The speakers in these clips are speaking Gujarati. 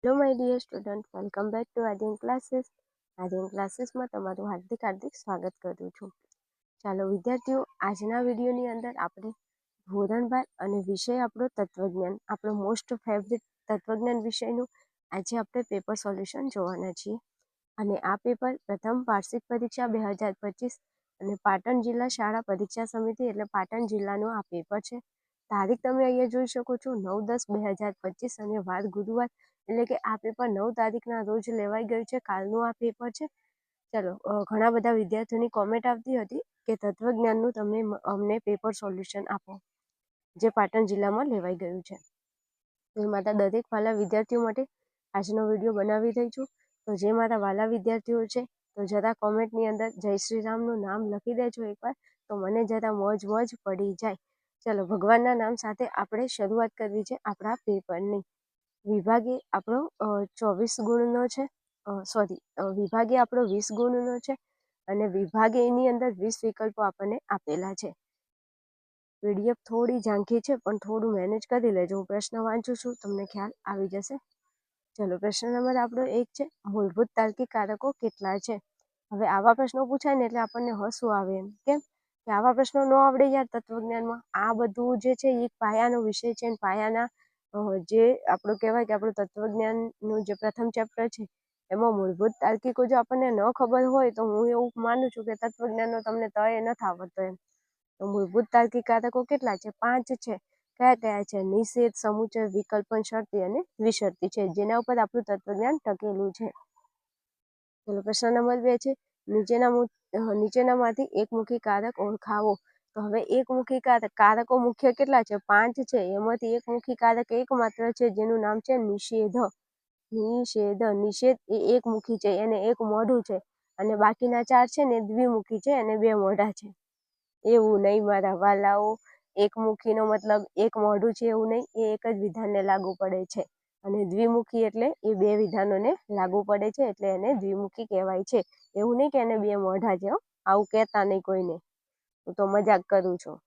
Hello my dear student, welcome back to Aryan classes. Aryan ક્લાસીસમાં તમારું હાર્દિક સ્વાગત કરું છું. ચાલો વિદ્યાર્થીઓ, આજના વિડીયોની અંદર આપણે ધોરણ 12 અને વિષય આપણો તત્વજ્ઞાન, આપણો મોસ્ટ ફેવરિટ તત્વજ્ઞાન વિષયનું આજે આપણે પેપર સોલ્યુશન જોવાના છીએ. અને આ પેપર પ્રથમ વાર્ષિક પરીક્ષા 2025 અને પાટણ જિલ્લા શાળા પરીક્ષા સમિતિ એટલે પાટણ જિલ્લાનું આ પેપર છે. તારીખ તમે અહીંયા જોઈ શકો છો 9/10/2025 અને વાર ગુરુવાર, એટલે કે આ પેપર 9 તારીખના રોજ લેવાઈ ગયું છે. કાલનું આ પેપર છે. ચલો, ઘણા બધા વિદ્યાર્થીઓની કોમેન્ટ આવતી હતી કે તત્વજ્ઞાનનું તમે અમને પેપર સોલ્યુશન આપો, જે પાટણ જિલ્લામાં લેવાઈ ગયું છે. તો એ મારા દરેક વાલા વિદ્યાર્થીઓ માટે આજનો વિડીયો બનાવી રહી છું. તો જે મારા વાલા વિદ્યાર્થીઓ છે, તો જરા કોમેન્ટની અંદર જય શ્રી રામનું નામ લખી દેજો એકવાર, તો મને જરા મોજ પડી જાય. ચલો, ભગવાનના નામ સાથે આપણે શરૂઆત કરવી છે આપણા પેપરની. વિભાગે આપણો 24 ગુણનો છે, વિભાગે આપણો 20 ગુણનો છે અને વિભાગે એની અંદર 20 વિકલ્પો આપણને આપેલા છે. પીડીએફ થોડી ઝાંખી છે, પણ થોડું મેનેજ કરી લેજો. હું પ્રશ્ન વાંચું છું, તમને ખ્યાલ આવી જશે. ચલો, પ્રશ્ન નંબર આપણો 1 છે, મૂળભૂત તાર્કિક કારકો કેટલા છે? હવે આવા પ્રશ્નો પૂછાય ને એટલે આપણને હસવું આવે. એમ કેમ કે આવા પ્રશ્નો ન આવડે યાર તત્વજ્ઞાનમાં? આ બધું જે છે એ પાયાનો વિષય છે. પાયાના જે આપણું કહેવાય કે આપણું તત્વજ્ઞાનનું જે પ્રથમ ચેપ્ટર છે, એમાં મૂળભૂત તાર્કિકો જો આપણને ન ખબર હોય તો હું એવું માનું છું કે તત્વજ્ઞાનનો તમને તળે નથી આવડતો એમ. તો મૂળભૂત તાર્કિક કારકો કેટલા છે? 5 છે. કયા છે? નિષેધ, સમુચય, વિકલ્પન, શરતી અને વિશર્તી છે, જેના ઉપર આપણું તત્વજ્ઞાન ટકેલું છે. ચલો, પ્રશ્ન નંબર 2 છે, નીચેનામાંથી એકમુખી કારક ઓળખાવો. તો હવે એકમુખી કારકો મુખ્ય કેટલા છે? 5 છે. એમાંથી એકમુખી કારક એકમાત્ર છે, જેનું નામ છે નિષેધ. નિષેધ એ એકમુખી છે, એને એક મોઢું છે, અને બાકીના 4 છે ને દ્વિમુખી છે, અને 2 મોઢા છે. એવું નહીં મારા વાલાઓ, એકમુખીનો મતલબ એક મોઢું છે એવું નહીં, એ એક જ વિધાનને લાગુ પડે છે. અને દ્વિમુખી એટલે એ 2 વિધાનોને લાગુ પડે છે, એટલે એને દ્વિમુખી કહેવાય છે. એવું નહીં કે એને 2 મોઢા છે. આવું કહેતા નહીં કોઈને, હું તો મજાક કરું છું.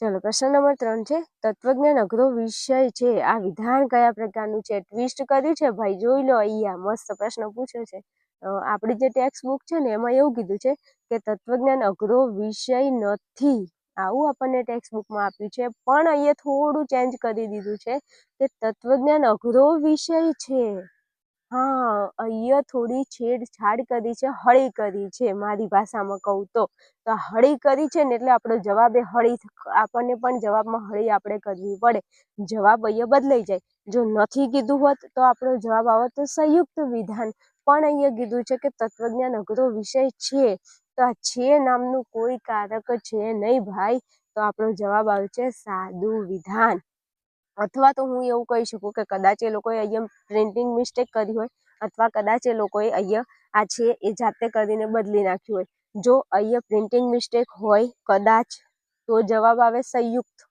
ચલો, પ્રશ્ન નંબર 3 છે, તત્વજ્ઞાન અઘરો વિષય છે, આ વિધાન કયા પ્રકારનું છે? ટ્વિસ્ટ કર્યું છે ભાઈ, જોઈ લો. અહીંયા મસ્ત પ્રશ્ન પૂછ્યો છે. આપણી જે ટેક્સ્ટ બુક છે ને એમાં એવું કીધું છે કે તત્વજ્ઞાન અઘરો વિષય નથી. આવું આપણને ટેક્સ્ટ બુકમાં આપ્યું છે, પણ અહીંયા થોડું ચેન્જ કરી દીધું છે કે તત્વજ્ઞાન અઘરો વિષય છે. હા, અહીંયા થોડી છેડછાડ કરી છે, હળી કરી છે. મારી ભાષામાં કહું તો હળી કરી છે ને, એટલે આપણો જવાબ એ હળી, આપણને પણ જવાબમાં હળી આપણે કરવી પડે. જવાબ અહીંયા બદલાઈ જાય. જો નથી કીધું હોત તો આપણો જવાબ આવત સંયુક્ત વિધાન. પણ અહીંયા કીધું છે કે તત્વજ્ઞાન અઘરો વિષય છે, તો આ છે નામનું કોઈ કારક છે નહીં ભાઈ. તો આપણો જવાબ આવે છે સાદું વિધાન. અથવા તો હું એવું કહી શકું કે કદાચ એ લોકોએ અહીંયા પ્રિન્ટિંગ મિસ્ટેક કરી હોય, અથવા કદાચ એ લોકોએ અહીંયા આ છે એ જાતે કરીને બદલી નાખ્યું હોય. જો અહીંયા પ્રિન્ટિંગ મિસ્ટેક હોય કદાચ, તો જવાબ આવે સંયુક્ત.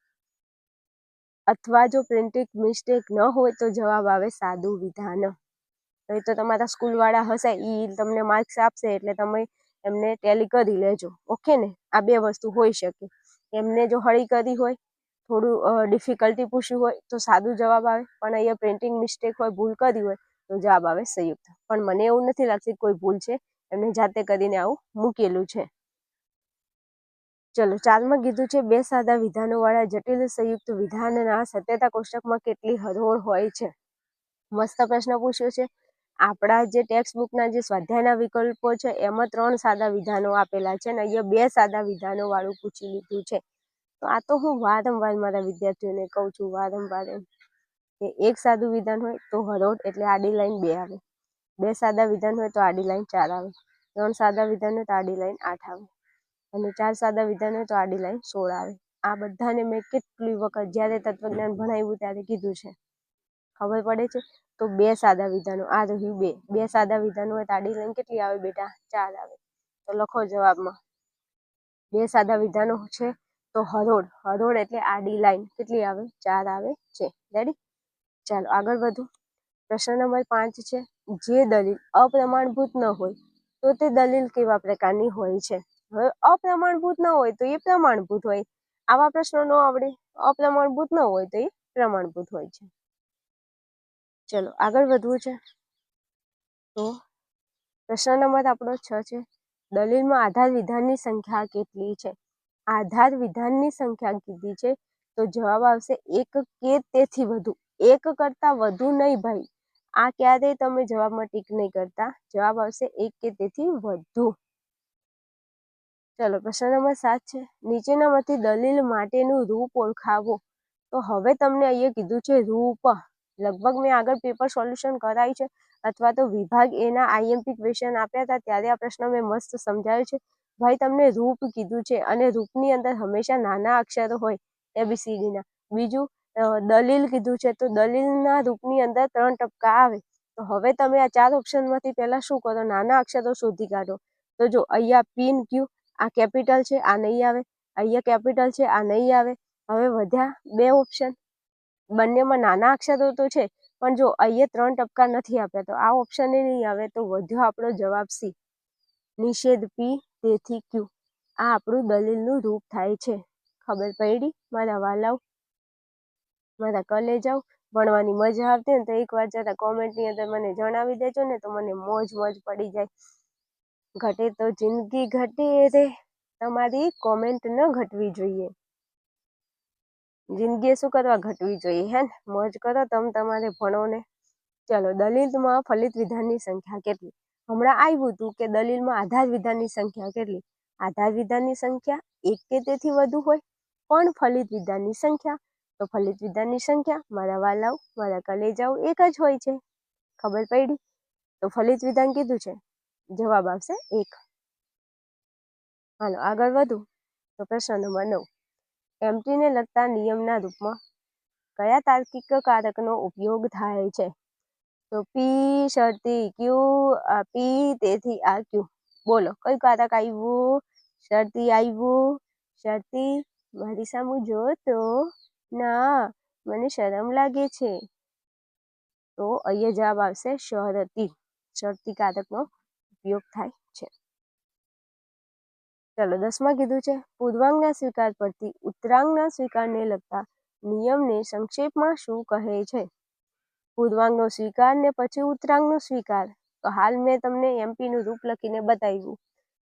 અથવા જો પ્રિન્ટિંગ મિસ્ટેક ન હોય તો જવાબ આવે સાદું વિધાન. એ તો તમારા સ્કૂલવાળા હશે, એ તમને માર્ક્સ આપશે એટલે તમે એમને ટેલી કરી લેજો. ઓકે ને? આ 2 વસ્તુ હોઈ શકે. એમને જો હળી કરી હોય, થોડું ડિફિકલ્ટી પૂછ્યું હોય તો સાદું જવાબ આવે, પણ અહીંયા પ્રિન્ટિંગ મિસ્ટેક હોય, ભૂલ કરી હોય તો જવાબ આવે સંયુક્ત. પણ મને એવું નથી લાગતું કોઈ ભૂલ છે, એમને જાતે કરીને આવું મૂકેલું છે. ચલો, 4માં કીધું છે, 2 સાદા વિધાનોવાળા જટિલ સંયુક્ત વિધાનના સત્યતા કોષ્ટકમાં કેટલી હરોળ હોય છે? મસ્ત પ્રશ્ન પૂછ્યો છે. આપણા જે ટેક્સ્ટ બુકના જે સ્વાધ્યાયના વિકલ્પો છે એમાં 3 સાદા વિધાનો આપેલા છે, અને અહીંયા 2 સાદા વિધાનો વાળું પૂછી લીધું છે. તો આ તો હું વારંવાર મારા વિદ્યાર્થીઓને કહું છું, વારંવાર એમ કે એક સાદું વિધાન હોય તો હરોળ એટલે આડી લાઈન 2 આવે, 2 સાદા વિધાન હોય તો આડી લાઈન 4 આવે, 3 સાદા વિધાન હોય તો આડી લાઈન 8 આવે, અને 4 સાદા વિધાન હોય તો આડી લાઈન 16 આવે. આ બધાને મેં કેટલી વખત જ્યારે તત્વજ્ઞાન ભણાવ્યું ત્યારે કીધું છે. ખબર પડે છે? તો 2 સાદા વિધાનો, આ રહ્યું 2 સાદા વિધાનો હોય તો આડી લાઈન કેટલી આવે બેટા? 4 આવે. તો લખો જવાબમાં 2 સાદા વિધાનો છે તો હરોળ એટલે આડી લાઈન કેટલી આવે? 4 આવે છે. રેડી? ચાલો આગળ વધુ. પ્રશ્ન નંબર 5 છે, જે દલીલ અપ્રમાણભૂત ન હોય તો તે દલીલ કેવા પ્રકારની હોય છે? હવે અપ્રમાણભૂત ન હોય તો એ પ્રમાણભૂત હોય. આવા પ્રશ્નો ન આવડે. અપ્રમાણભૂત ન હોય તો એ પ્રમાણભૂત હોય છે. ચલો આગળ વધવું છે. તો પ્રશ્ન નંબર આપણો 6 છે. દલીલમાં આધાર વિધાનની સંખ્યા કેટલી છે? આધાર વિધાનની સંખ્યા કીધી છે તો જવાબ આવશે એક કે તેથી વધુ. એક કરતા વધુ નહીં ભાઈ, આ ક્યારેય તમે જવાબમાં ટીક નહીં કરતા. જવાબ આવશે એક કે તેથી વધુ. ચલો પ્રશ્ન નંબર 7 છે. નીચેનામાંથી દલીલ માટેનું રૂપ ઓળખાવો. તો હવે તમને અહીંયા કીધું છે રૂપ. લગભગ મેં આગળ પેપર સોલ્યુશન કરાયું છે અથવા તો વિભાગ એના આઈએમપી ક્વેશ્ચન આપ્યા હતા ત્યારે આ પ્રશ્ન મેં મસ્ત સમજાવ્યો છે. ભાઈ તમને રૂપ કીધું છે અને રૂપની અંદર હંમેશા નાના અક્ષરો હોય એબીસીડીના. બીજું દલીલ કીધું છે તો દલીલના રૂપની અંદર 3 ટપકા આવે. તો હવે તમે આ 4 ઓપ્શનમાંથી પહેલા શું કરો? નાના અક્ષરો શોધી કાઢો. તો જો અહીંયા પી ને ક્યુ, આ કેપિટલ છે, આ નહીં આવે. અહીંયા કેપિટલ છે, આ નહીં આવે. હવે વધ્યા 2 ઓપ્શન. બંનેમાં નાના અક્ષરો તો છે પણ જો અહીંયા 3 ટપકા નથી આપ્યા તો આ ઓપ્શન નહીં આવે. તો વધ્યો આપણો જવાબ સી, નિષેધ પી તેથી ક્યુ. આ આપણું દલીલનું રૂપ થાય છે. ખબર પડી મારા વાલાઓ, મારા કલેજાઓ? ભણવાની મજા આવતી ને તો એકવાર જરા કોમેન્ટની અંદર મને જણાવી દેજો ને તો મને મોજ પડી જાય. ઘટે તો જિંદગી ઘટે રે, તમારી કોમેન્ટ ન ઘટવી જોઈએ. જિંદગી શું કરવા ઘટવી જોઈએ હે ને? મોજ કરો તમારે ભણો ને. ચલો દલીલમાં ફલિત વિધાનની સંખ્યા કેટલી? હમણાં આવ્યું હતું કે દલીલમાં આધાર વિધાનની સંખ્યા કેટલી? આધાર વિધાનની સંખ્યા એક કે તેથી વધુ હોય પણ ફલિત વિધાનની સંખ્યા, તો ફલિત વિધાનની સંખ્યા મારા વાલાઓ, મારા કલેજાઓ એક જ હોય છે. ખબર પડી? તો ફલિત વિધાન કીધું છે, જવાબ આવશે 1. હાલો આગળ વધુ. તો પ્રશ્ન નંબર 9. એમટીને લગતા નિયમના રૂપમાં કયા તાર્કિક કારકનો ઉપયોગ થાય છે? તો પી શરતી ક્યુ, આ પી તેથી આ ક્યુ. બોલો કયું કારક આવ્યું? શરતી આવ્યું. શરતી મારી સામે જો તો ના, મને શરમ લાગે છે. તો અહીંયા જવાબ આવશે શરતી. શરતી કારકનો ઉપયોગ થાય છે. ચલો 10માં કીધું છે પૂર્વાંગના સ્વીકાર પરથી ઉત્તરાંગના સ્વીકારને લગતા નિયમને સંક્ષેપમાં શું કહે છે? પૂર્વાંગનો સ્વીકાર ને પછી ઉત્તરાંગનો સ્વીકાર. તો હાલ મેં તમને એમપીનું રૂપ લખીને બતાવ્યું.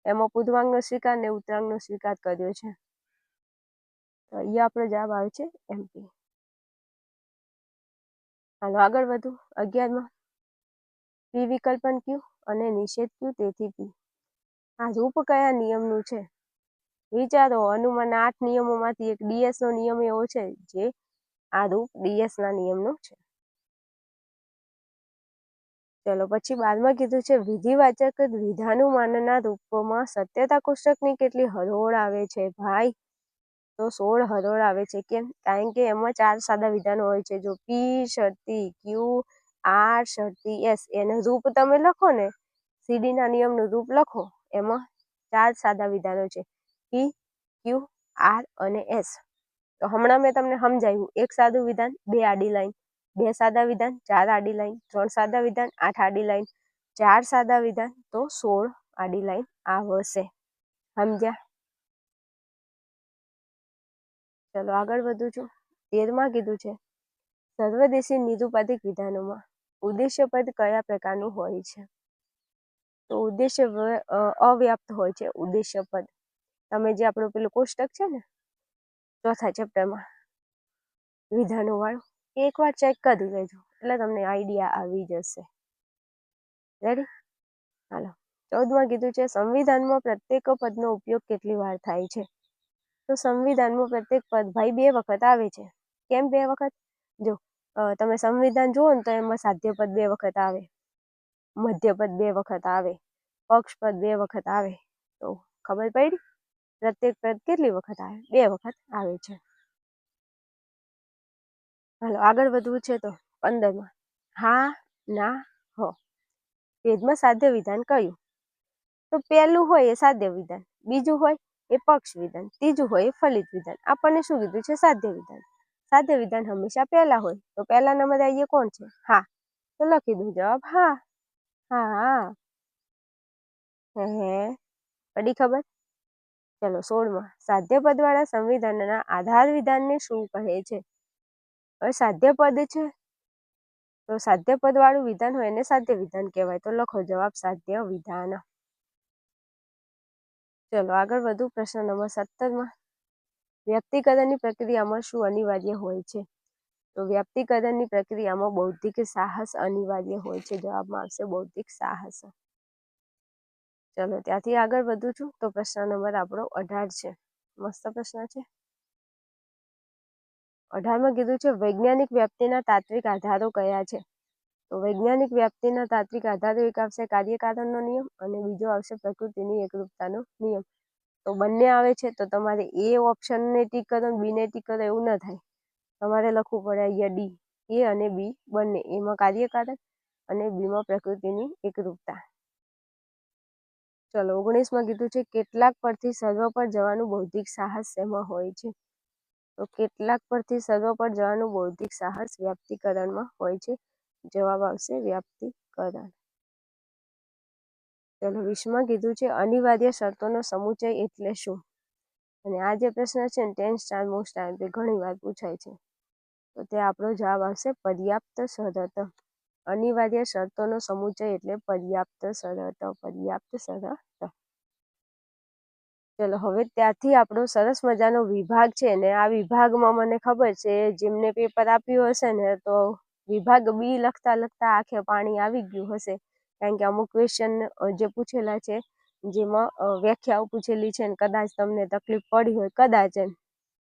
એમાં પૂર્વાંગનો સ્વીકાર ને ઉત્તરાંગનો સ્વીકાર કર્યો છે. તો અહીંયા આપણો જવાબ આવે છે એમપી. હાલો આગળ વધુ. 11માં પી વિકલ્પન ક્યુ અને નિષેધ ક્યુ તેથી પી. આ રૂપ કયા નિયમનું છે? વિચારો. અનુમાન 8 નિયમોમાંથી એક ડીએસનો નિયમ એવો છે જે આ રૂપ ડીએસના નિયમનું છે. ચલો પછી 12માં કીધું છે વિધિવાચક વિધાનુમાનના રૂપોમાં સત્યતા કોષ્ટકની કેટલી હરોળ આવે છે? ભાઈ તો 16 હરોળ આવે છે. કેમ? કારણ કે એમાં 4 સાદા વિધાનો હોય છે. જો પી શરતી ક્યુ, આર શરતી એસ, એનું રૂપ તમે લખો ને, સીડીના નિયમનું રૂપ લખો, એમાં 4 સાદા વિધાનો છે, પી ક્યુ આર અને એસ. તો હમણાં મેં તમને સમજાવ્યું. 1 સાદું વિધાન, 2 આડી લાઈન, 2 સાદા વિધાન, 4 આડી લાઈન, 3 સાદા વિધાન, 8 આડી લાઈન, 4 સાદા વિધાન તો 16 આડી લાઈન આવશે. સમજ્યા? ચલો આગળ વધું છું. 13માં કીધું છે સર્વદેશી નિરુપાધિક વિધાનોમાં ઉદ્દેશ્ય પદ કયા પ્રકારનું હોય છે? તો ઉદ્દેશ્ય અવ્યાપ્ત હોય છે. ઉદ્દેશ્ય પદ તમે જે આપણું પેલું કોષ્ટક છે ને ચોથા ચેપ્ટરમાં વિધાનો વાળું, એકવાર ચેક કરી લેજો એટલે તમને આઈડિયા આવી જશે. રેડી? હાલો 14માં કીધું છે સંવિધાનમાં પ્રત્યેક પદનો ઉપયોગ કેટલી વાર થાય છે? તો સંવિધાનમાં પ્રત્યેક પદ ભાઈ 2 વખત આવે છે. કેમ 2 વખત? જો તમે સંવિધાન જુઓ ને તો એમાં સાધ્ય પદ 2 વખત આવે, મધ્ય પદ 2 વખત આવે, પક્ષ પદ 2 વખત આવે. તો ખબર પડી? પ્રત્યેક પદ કેટલી વખત આવે? 2 વખત આવે છે. હાલો આગળ વધવું છે. તો 15માં હા ના હો. વેદમાં સાધ્ય વિધાન કયું? તો પહેલું હોય એ સાધ્ય વિધાન, બીજું હોય એ પક્ષ વિધાન, ત્રીજું હોય એ ફલિત વિધાન. આપણને શું કીધું છે? સાધ્ય વિધાન. સાધ્ય વિધાન હંમેશા પહેલા હોય. તો પહેલા નંબરે આવીએ કોણ છે? હા. તો લખી દઉં જવાબ હા. હા હે પડી ખબર? ચલો 16માં સાધ્ય પદવાળા સંવિધાનના આધાર વિધાનને શું કહે છે? હવે સાધ્ય પદ છે તો સાધ્ય પદ વાળું વિધાન હોય એને સાધ્ય વિધાન કહેવાય. તો લખો જવાબ સાધ્ય વિધાન. ચલો આગળ વધુ. પ્રશ્ન નંબર 17 વ્યક્તિકરણની પ્રક્રિયામાં શું અનિવાર્ય હોય છે? તો વ્યક્તિકરણની પ્રક્રિયામાં બૌદ્ધિક સાહસ અનિવાર્ય હોય છે. જવાબમાં આવશે બૌદ્ધિક સાહસ. ચલો ત્યાંથી આગળ વધું છું. તો પ્રશ્ન નંબર આપણો 18 છે. મસ્ત પ્રશ્ન છે. 18માં કીધું છે વૈજ્ઞાનિક વ્યાપ્તિના તાત્વિક આધારો કયા છે? તો વૈજ્ઞાનિક વ્યાપ્તિના તાત્વિક આધારો એક આવશે કાર્યકારણનો નિયમ અને બીજો આવશે પ્રકૃતિની એકરૂપતાનો નિયમ. તો બંને આવે છે તો તમારે એ ઓપ્શનને ટીક કરો બી ને ટીક કરો એવું ન થાય. તમારે લખવું પડે અહીંયા ડી. એ અને બી બંને, એમાં કાર્યકારણ અને બીમાં પ્રકૃતિની એકરૂપતા. ચલો 19માં કીધું છે કેટલાક પરથી સર્વ પર જવાનું બૌદ્ધિક સાહસ શેમાં હોય છે? તો કેટલાક પરથી સર્વ પર જવાનું બૌદ્ધિક સાહસ વ્યાપ્તિકરણમાં હોય છે. જવાબ આવશે વ્યાપ્તિકરણ. ચલો 20માં કીધું છે અનિવાર્ય શરતોનો સમુચય એટલે શું? અને આ જે પ્રશ્ન છે ને 10 સ્ટાર મોસ્ટ ટાઈમ ઘણી વાર પૂછાય છે. તો તે આપણો જવાબ આવશે પર્યાપ્ત શરત. અનિવાર્ય શરતોનો સમુચય એટલે પર્યાપ્ત શરત. પર્યાપ્ત શરત. ચલો હવે ત્યાંથી આપણો સરસ મજાનો વિભાગ છે ને આ વિભાગમાં મને ખબર છે જેમને પેપર આપ્યું હશે ને તો વિભાગ બી લખતા લખતા આંખે પાણી આવી ગયું હશે. કારણ કે અમુક ક્વેશ્ચન જે પૂછેલા છે જેમાં વ્યાખ્યાઓ પૂછેલી છે ને કદાચ તમને તકલીફ પડી હોય કદાચ એમ.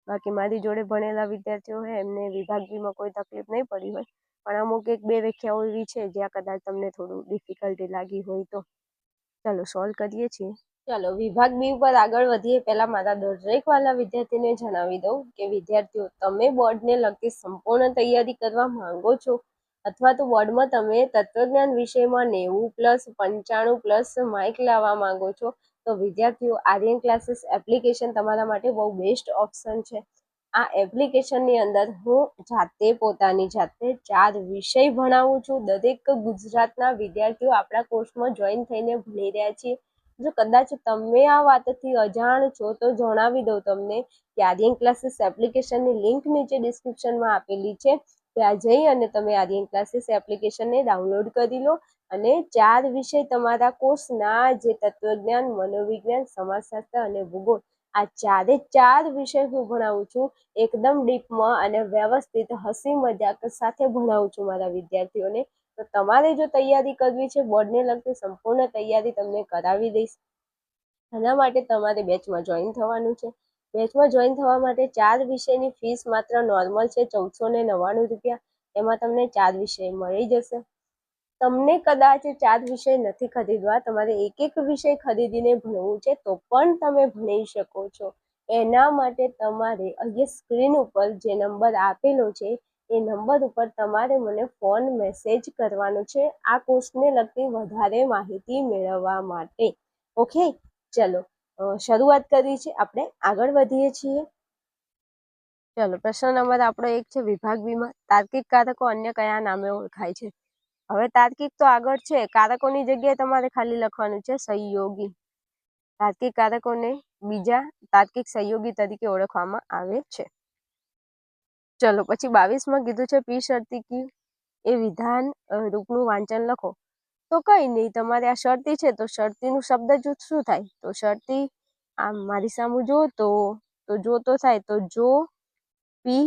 બાકી મારી જોડે ભણેલા વિદ્યાર્થીઓ હોય એમને વિભાગ બીમાં કોઈ તકલીફ નહીં પડી હોય. પણ અમુક એક બે વ્યાખ્યાઓ એવી છે જ્યાં કદાચ તમને થોડું ડિફિકલ્ટી લાગી હોય તો. ચાલો સોલ્વ કરીએ છીએ. ચાલો વિભાગ બી ઉપર આગળ વધીએ પહેલા મારા દરેક વાલા વિદ્યાર્થીને જણાવી દઉં કે વિદ્યાર્થીઓ તમે બોર્ડને લગતી સંપૂર્ણ તૈયારી કરવા માંગો છો અથવા તો બોર્ડમાં તમે તત્વજ્ઞાન વિષયમાં 90+95+ માર્ક લાવવા માંગો છો તો વિદ્યાર્થીઓ આર્યન ક્લાસીસ એપ્લિકેશન તમારા માટે બહુ બેસ્ટ ઓપ્શન છે. આ એપ્લિકેશનની અંદર હું જાતે પોતાની જાતે 4 વિષય ભણાવું છું. દરેક ગુજરાતના વિદ્યાર્થીઓ આપણા કોર્સમાં જોઈન થઈને ભણી રહ્યા છીએ. જો કદાચ તમે આ વાતથી અજાણ છો તો જણાવી દઉં તમને કે આર્યન ક્લાસીસ એપ્લિકેશનની લિંક નીચે ડિસ્ક્રિપ્શનમાં આપેલી છે. ત્યાં જઈ અને તમે આર્યન ક્લાસીસ એપ્લિકેશનને ડાઉનલોડ કરી લો અને 4 વિષય તમારા કોર્સના જે તત્વજ્ઞાન, મનોવિજ્ઞાન, સમાજશાસ્ત્ર અને ભૂગોળ આ 4 વિષય હું ભણાવું છું. એકદમ ડીપમાં અને વ્યવસ્થિત હસી મજાક સાથે ભણાવું છું મારા વિદ્યાર્થીઓને. તો તમારે જો તૈયારી કરવી છે બોર્ડને લગતી સંપૂર્ણ તૈયારી તમને કરાવી દઈશ. આના માટે તમારે બેચમાં જોઈન થવાનું છે. બેચમાં જોઈન થવા માટે 4 વિષયની ફીસ માત્ર નોર્મલ છે 1499 રૂપિયા. એમાં તમને 4 વિષય મળી જશે. તમને કદાચ 4 વિષય નથી ખરીદવા, તમારે એક એક વિષય ખરીદીને ભણવું છે તો પણ તમે ભણી શકો છો. એના માટે તમારે અહીંયા સ્ક્રીન ઉપર જે નંબર આપેલો છે એ નંબર ઉપર તમારે મને ફોન મેસેજ કરવાનો છે આ કોર્સને લગતી વધારે માહિતી મેળવવા માટે. ઓકે, ચલો શરૂઆત કરી છે આપણે આગળ વધીએ છીએ. ચલો પ્રશ્ન નંબર આપણો 1 છે વિભાગ બીમાં તાર્કિક કારકો અન્ય કયા નામે ઓળખાય છે? હવે તાર્કિક તો આગળ છે, કારકોની જગ્યાએ તમારે ખાલી લખવાનું છે સંયોગી. તાર્કિક કારકોને બીજા તાર્કિક સંયોગી તરીકે ઓળખવામાં આવે છે. ચલો પછી 22માં કીધું છે પી શરતી એ વિધાન રૂપનું વાંચન લખો. તો કઈ નહીં, તમારે આ શરતી છે તો શરતીનું શબ્દ જૂથ શું થાય? તો શરતી આમ મારી સામું જો તો જો તો થાય તો જો પી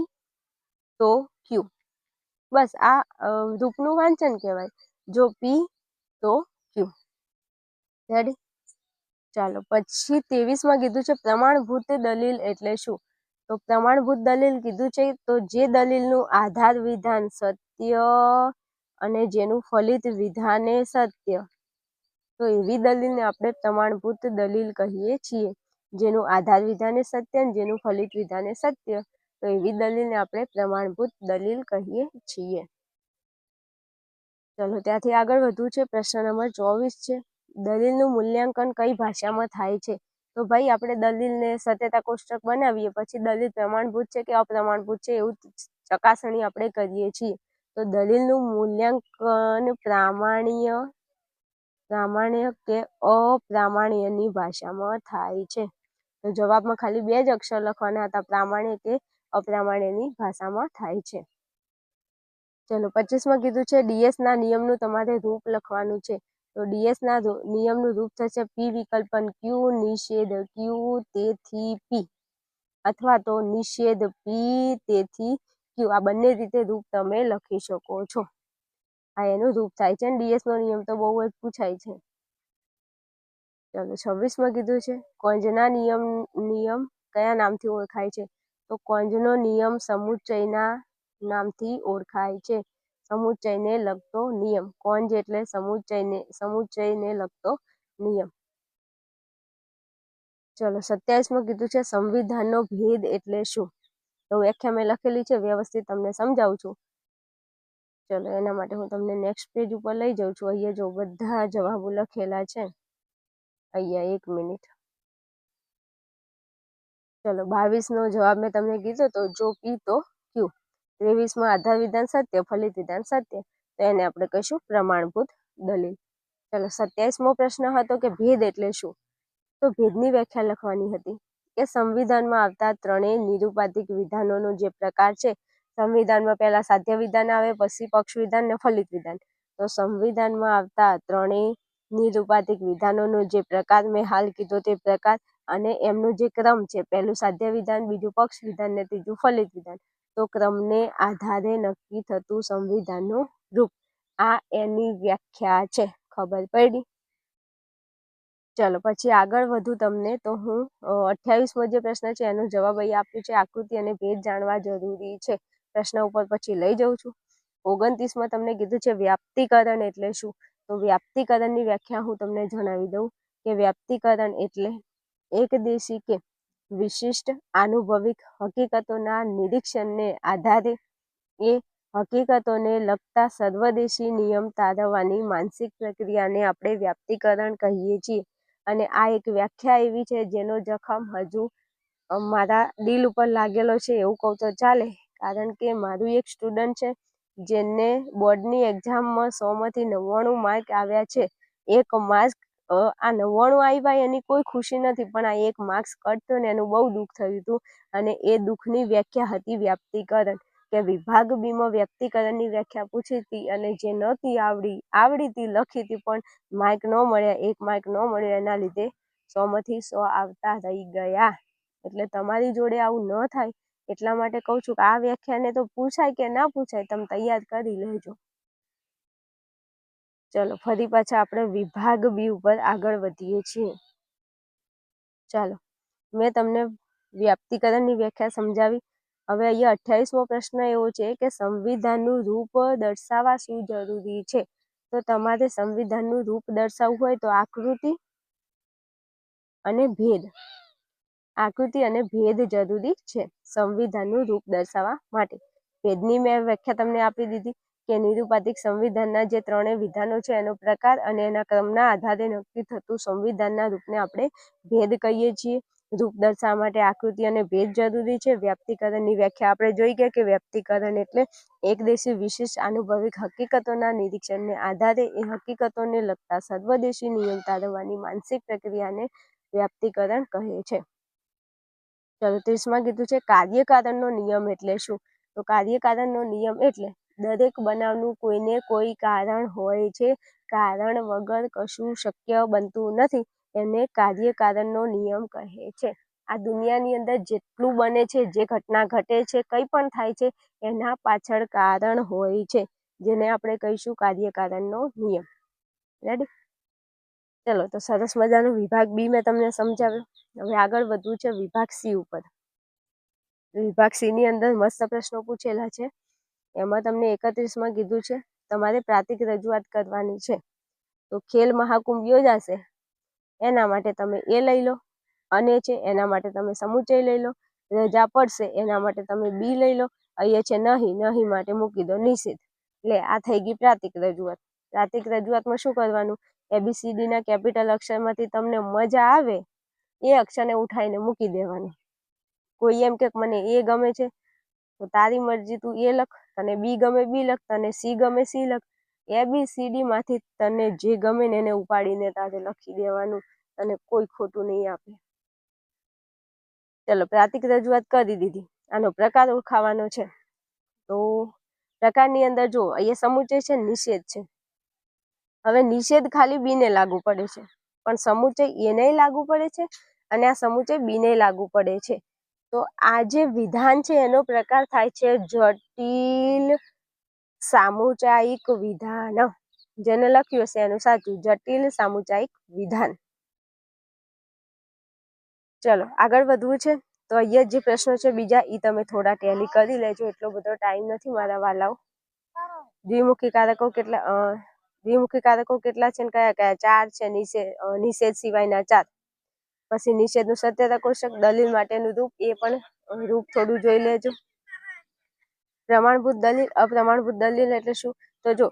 તો ક્યુ. બસ આ રૂપનું વાંચન કહેવાય. જો પી તો ક્યુ. રેડી? ચાલો પછી 23માં કીધું છે પ્રમાણભૂત દલીલ એટલે શું? તો પ્રમાણભૂત દલીલ કીધું છે તો જે દલીલનું આધાર વિધાન સત્ય અને જેનું ફલિત વિધાને સત્ય, તો એવી દલીલને આપણે પ્રમાણભૂત દલીલ કહીએ છીએ. જેનું આધાર વિધાને સત્ય અને જેનું ફલિત વિધાને સત્ય, તો એવી દલીલને આપણે પ્રમાણભૂત દલીલ કહીએ છીએ. ચલો ત્યાંથી આગળ વધવું છે. પ્રશ્ન નંબર 24 છે દલીલનું મૂલ્યાંકન કઈ ભાષામાં થાય છે? તો ભાઈ આપણે દલીલને સત્યતા કોષ્ટક બનાવીએ પછી દલીલ પ્રમાણભૂત છે કે અપ્રમાણભૂત છે એવું ચકાસણી આપણે કરીએ છીએ. તો દલીલનું મૂલ્યાંકન પ્રામાણ્ય કે અપ્રામાણ્યની ભાષામાં થાય છે. તો જવાબમાં ખાલી 2 જ અક્ષર લખવાના હતા, પ્રામાણ્ય કે અપ્રામાણ્યની ભાષામાં થાય છે. ચલો 25માં કીધું છે ડીએસ ના નિયમનું તમારે રૂપ લખવાનું છે. તો ડીએસ ના નિયમનું રૂપ થશે પી વિકલ્પન ક્યુ નિષેધ ક્યુ તેથી પી, અથવા તો નિષેધ પી તેથી ક્યુ. આ બંને રીતે રૂપ તમે લખી શકો છો. આ એનું રૂપ થાય છે. ડીએસ નો નિયમ તો બહુ જ પૂછાય છે. ચલો 26માં કીધું છે કોંજના નિયમ કયા નામથી ઓળખાય છે? તો કોંજનો નિયમ સમુચ્ચયના નામથી ઓળખાય છે. સમુચ્ચયને લગતો નિયમ. કોંજ એટલે સમુચ્ચયને લગતો નિયમ. ચલો 27માં કીધું છે સંવિધાનનો ભેદ એટલે શું? તો વ્યાખ્યા મેં લખેલી છે, વ્યવસ્થિત તમને સમજાવું છું. ચલો એના માટે હું તમને નેક્સ્ટ પેજ ઉપર લઈ જાઉં છું. અહીંયા જો બધા જવાબો લખેલા છે. અહીંયા 1 મિનિટ. ચલો 22નો જવાબ મેં તમને કીધો તો જો પી તો ક્યુ. 23માં આધાર વિધાન સત્ય, ફલિત વિધાન સત્ય, તો એને આપણે કહીશું પ્રમાણભૂત દલીલ. ચલો 27મો પ્રશ્ન હતો કે ભેદ એટલે શું? તો ભેદની વ્યાખ્યા લખવાની હતી કે સંવિધાનમાં આવતા ત્રણેય નિરુપાધિક વિધાનોનો જે પ્રકાર છે, સંવિધાનમાં પહેલા સાધ્ય વિધાન આવે, પછી પક્ષ વિધાન ને ફલિત વિધાન. તો સંવિધાનમાં આવતા ત્રણેય નિરુપાધિક વિધાનોનો જે પ્રકાર મેં હાલ કીધો તે પ્રકાર અને એમનો જે ક્રમ છે, પહેલું સાધ્ય વિધાન, બીજું પક્ષ વિધાન ને ત્રીજું ફલિત વિધાન. તો ક્રમને આધારે નક્કી થતું સંવિધાનનું રૂપ. આ એની વ્યાખ્યા છે. ખબર પડી? ચલો પછી આગળ વધુ તમને તો હું 28મો જે પ્રશ્ન છે એનો જવાબ અહીં આપ્યું છે. આકૃતિ અને ભેદ જાણવા જરૂરી છે. પ્રશ્ન ઉપર પછી લઈ જાઉં છું. 29માં તમને કીધું છે વ્યાપ્તિકરણ એટલે શું? તો વ્યાપ્તિકરણની વ્યાખ્યા હું તમને જણાવી દઉં કે વ્યાપ્તિકરણ એટલે એકદેશી કે વિશિષ્ટ આનુભવિક હકીકતોના નિરીક્ષણને આધારે એ હકીકતોને લગતા સર્વદેશી નિયમ તારવવાની માનસિક પ્રક્રિયાને આપણે વ્યાપ્તિકરણ કહીએ છીએ. અને આ એક વ્યાખ્યા એવી છે જેનો જખમ હજુ મારા દિલ ઉપર લાગેલો છે એવું કહું તો ચાલે. કારણ કે મારું એક સ્ટુડન્ટ છે જેને બોર્ડની એક્ઝામમાં 100માંથી 99 માર્ક આવ્યા છે. એક માર્ક આ 99 આવ્યા એની કોઈ ખુશી નથી, પણ આ એક માર્ક્સ કટ થયો ને એનું બહુ દુઃખ થયું હતું. અને એ દુઃખની વ્યાખ્યા હતી વ્યાપ્તિકરણ. કે વિભાગ બીમાં વ્યક્તિકરણની વ્યાખ્યા પૂછી હતી અને જે નહોતી આવડી હતી લખી હતી પણ માર્ક ન મળ્યા, 1 માર્ક ન મળ્યો, એના લીધે 100માંથી 100 આવતા રહી ગયા. એટલે તમારી જોડે આવું ન થાય એટલા માટે કહું છું કે આ વ્યાખ્યાને તો પૂછાય કે ના પૂછાય તમે તૈયાર કરી લેજો. ચલો ફરી પાછા આપણે વિભાગ બી ઉપર આગળ વધીએ છીએ. ચાલો મેં તમને વ્યાપ્તિકરણની વ્યાખ્યા સમજાવી. હવે અહીંયા 28મો પ્રશ્ન એવો છે કે સંવિધાનનું રૂપ દર્શાવવા શું જરૂરી છે? તો તમારે સંવિધાનનું રૂપ દર્શાવવું હોય તો આકૃતિ અને ભેદ. આકૃતિ અને ભેદ જરૂરી છે સંવિધાનનું રૂપ દર્શાવવા માટે. ભેદની મેં વ્યાખ્યા તમને આપી દીધી કે નિરુપાધિક સંવિધાનના જે ત્રણેય વિધાનો છે એનો પ્રકાર અને એના ક્રમના આધારે નક્કી થતું સંવિધાનના રૂપને આપણે ભેદ કહીએ છીએ. રૂપ દર્શાવવા માટે આકૃતિ અને ભેદ જરૂરી છે. વ્યાપ્તિકરણની વ્યાખ્યા આપણે જોઈ ગયા કે વ્યાપ્તિકરણ એટલે એકદેશી વિશિષ્ટ આનુભવિક હકીકતોના નિરીક્ષણને આધારે એ હકીકતોને લગતા સર્વદેશી નિયમ તારવવાની માનસિક પ્રક્રિયાને વ્યાપ્તિકરણ કહે છે. ચલો 30માં કીધું છે કાર્યકારણનો નિયમ એટલે શું? તો કાર્યકારણનો નિયમ એટલે દરેક બનાવનું કોઈને કોઈ કારણ હોય છે, કારણ વગર કશું શક્ય બનતું નથી, એને કાર્યકારણનો નિયમ કહે છે. આ દુનિયાની અંદર જેટલું બને છે, જે ઘટના ઘટે છે, કંઈ પણ થાય છે, એના પાછળ કારણ હોય છે, જેને આપણે કહીશું કાર્યકારણનો નિયમ. રેડી? ચલો તો સરસ મજાનો વિભાગ બી મેં તમને સમજાવ્યો. હવે આગળ વધવું છે વિભાગ સી ઉપર. વિભાગ સી ની અંદર મસ્ત પ્રશ્નો પૂછેલા છે. એમાં તમને 31માં કીધું છે તમારે પ્રાતિક રજૂઆત કરવાની છે. તો ખેલ મહાકુંભ યોજાશે એના માટે તમે એ લઈ લો, અને છે એના માટે તમે સમુચય લઈ લો, રજા પડશે એના માટે તમે બી લઈ લો, અહીંયા છે નહીં માટે મૂકી દો નિષેધ. એટલે આ થઈ ગઈ પ્રાતિક રજૂઆત. પ્રાતિક રજૂઆતમાં શું કરવાનું? ABCD ના કેપિટલ અક્ષરમાંથી તમને મજા આવે એ અક્ષરને ઉઠાવીને મૂકી દેવાનું. કોઈ એમ કે મને એ ગમે છે તો તારી મરજી તું એ લખ, તને બી ગમે બી લખ, તને સી ગમે સી લખ. ABCD માંથી તને જે ગમે ને એને ઉપાડીને તારે લખી દેવાનું, તને કોઈ ખોટું નહીં આપે. ચલો પ્રાતિક રજૂઆત કરી દીધી. આનો પ્રકાર ઓળખાવાનો છે. તો પ્રકારની અંદર જો અહીંયા સમુચય છે, નિષેધ છે. હવે નિષેધ ખાલી બી ને લાગુ પડે છે, પણ સમુચય એને લાગુ પડે છે અને આ સમુચય બી ને લાગુ પડે છે. તો આ જે વિધાન છે એનો પ્રકાર થાય છે જટિલ સામુચાયિક વિધાન. જેને લખ્યું હશે એનું સાચું, જટિલ સામુચાયિક વિધાન. ચલો આગળ વધવું છે તો અહીંયા જે પ્રશ્નો છે બીજા એ તમે થોડા ટેલી કરી લેજો, એટલો બધો ટાઈમ નથી મારા વાલાઓ. દ્વિમુખી કારકો કેટલા છે ને કયા કયા? 4 છે. નિષેધ સિવાયના 4. પછી નિષેધનું સત્યતા કોષ્ટક, દલીલ માટેનું રૂપ, એ પણ રૂપ થોડું જોઈ લેજો. પ્રમાણભૂત દલીલ, અપ્રમાણભૂત દલીલ એટલે શું? તો જો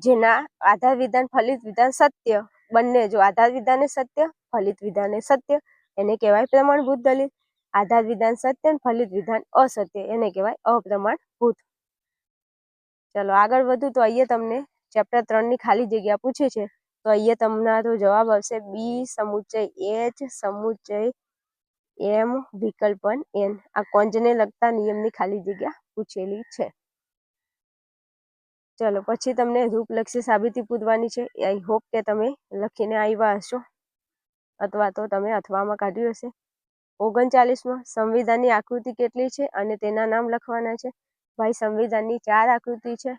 જેના આધાર વિધાન ફલિત વિધાન સત્ય બંને, જો આધાર વિધાન સત્ય, ફલિત વિધાન સત્ય, એને કહેવાય પ્રમાણભૂત દલીલ. આધાર વિધાન સત્ય અને ફલિત વિધાન અસત્ય, એને કહેવાય અપ્રમાણભૂત. ચલો આગળ વધુ તો અહીંયા તમને ચેપ્ટર 3 ની ખાલી જગ્યા પૂછે છે, તો અહીંયા તમારો જવાબ આવશે બી સમુચય એચ સમુચય એમ વિકલ્પન એન. આ કોંજને લગતા નિયમની ખાલી જગ્યા પૂછેલી છે. ચલો પછી તમને રૂપલક્ષી સાબિતી પૂછવાની છે. આઈ હોપ કે તમે લખીને આવ્યા હશો અથવા તો તમે અથવામાં કાઢ્યું હશે. 39માં સંવિધાનની આકૃતિ કેટલી છે અને તેના નામ લખવાના છે. ભાઈ સંવિધાનની 4 આકૃતિ છે,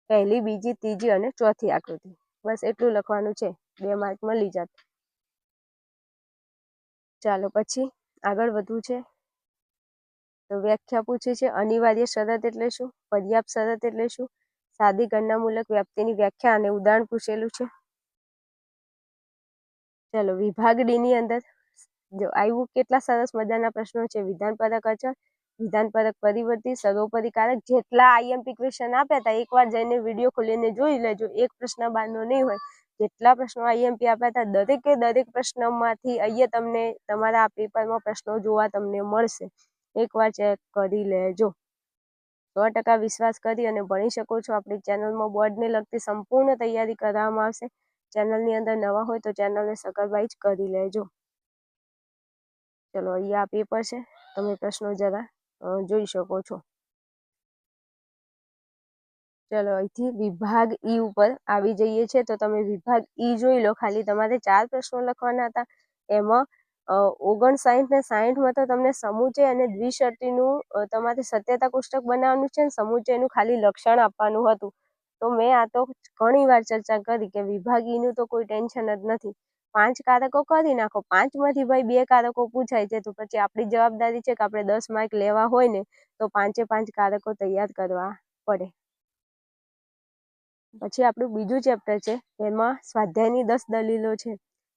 પહેલી, બીજી, ત્રીજી અને ચોથી આકૃતિ. બસ એટલું લખવાનું છે, 2 માર્ક મળી જાત. ચાલો પછી આગળ વધવું છે તો વ્યાખ્યા પૂછી છે. અનિવાર્ય શરત એટલે શું? પર્યાપ્ત શરત એટલે શું? સાદી ગણનામૂલક વ્યાપ્તિની વ્યાખ્યા અને ઉદાહરણ પૂછેલું છે. ચલો વિભાગ ડી ની અંદર જો આવ્યું, કેટલા સરસ મજાના પ્રશ્નો છે. વિધાનપરક અચળ, વિધાનપરક પરિવર્તી, સર્વોપરી કારક. જેટલા આઈએમપી ક્વેશ્ચન આપ્યા હતા એકવાર જઈને વિડીયો ખોલીને જોઈ લેજો, એક પ્રશ્ન બહારનો નહીં હોય. જેટલા પ્રશ્નો આઈએમપી આપ્યા હતા દરેકે દરેક પ્રશ્નમાંથી અહીંયા તમને તમારા આ પેપરમાં પ્રશ્નો જોવા તમને મળશે. એકવાર ચેક કરી લેજો. 100% વિશ્વાસ કરી અને ભણી શકો છો. આપણી ચેનલમાં બોર્ડને લગતી સંપૂર્ણ તૈયારી કરવામાં આવશે. ચેનલની અંદર નવા હોય તો ચેનલને સબસ્ક્રાઇબ કરી લેજો. ચલો અહીંયા આ પેપર છે, તમે પ્રશ્નો જરા જોઈ શકો છો. ચલો અહીંથી વિભાગ ઈ ઉપર આવી જઈએ છે, તો તમે વિભાગ ઈ જોઈ લો. ખાલી તમારે 4 પ્રશ્નો લખવાના હતા. એમાં 59 ને 60માં તો તમને સમુચય અને દ્વિશર્તીનું તમારે સત્યતા કોષ્ટક બનાવવાનું છે ને સમુચયનું ખાલી લક્ષણ આપવાનું હતું. તો મેં આ તો ઘણી વાર ચર્ચા કરી કે વિભાગ ઈનું તો કોઈ ટેન્શન જ નથી. 5 કારકો કરી નાખો. 5માંથી ભાઈ 2 કારકો પૂછાય છે, તો પછી આપણી જવાબદારી છે કે આપણે 10 માર્ક લેવા હોય ને તો 5 કારકો તૈયાર કરવા પડે. પછી આપણું બીજું ચેપ્ટર છે, એમાં સ્વાધ્યાયની 10 દલીલો છે.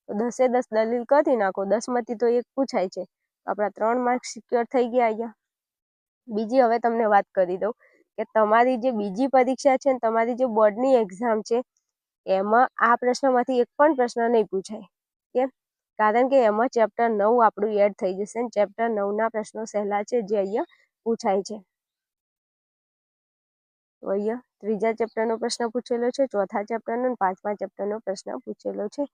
તો 10 દલીલ કરી નાખો. 10માંથી તો 1 પૂછાય છે. આપણા 3 માર્ક સિક્યોર થઈ ગયા અહીંયા. બીજી હવે તમને વાત કરી દઉં કે તમારી જે બીજી પરીક્ષા છે, તમારી જે બોર્ડની એક્ઝામ છે, એમાં આ પ્રશ્નમાંથી એક પણ પ્રશ્ન નહીં પૂછાય. કેમ? કારણ કે એમાં ચેપ્ટર 9 આપણું એડ થઈ જશે ને ચેપ્ટર 9ના પ્રશ્નો સહેલા છે, જે અહીંયા પૂછાય છે. તો અહીંયા 3જા ચેપ્ટરનો પ્રશ્ન પૂછેલો છે, 4થા ચેપ્ટરનો અને 5મા ચેપ્ટરનો પ્રશ્ન પૂછેલો છે.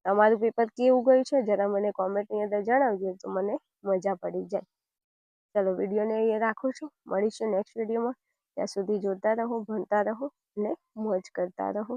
તમારું પેપર કેવું ગયું છે જરા મને કોમેન્ટની અંદર જણાવજો, તો મને મજા પડી જાય. ચલો વિડીયોને અહીંયા રાખું છું. મળીશું નેક્સ્ટ વિડીયોમાં. ત્યાં સુધી જોતા રહો, ભણતા રહો અને મોજ કરતા રહો.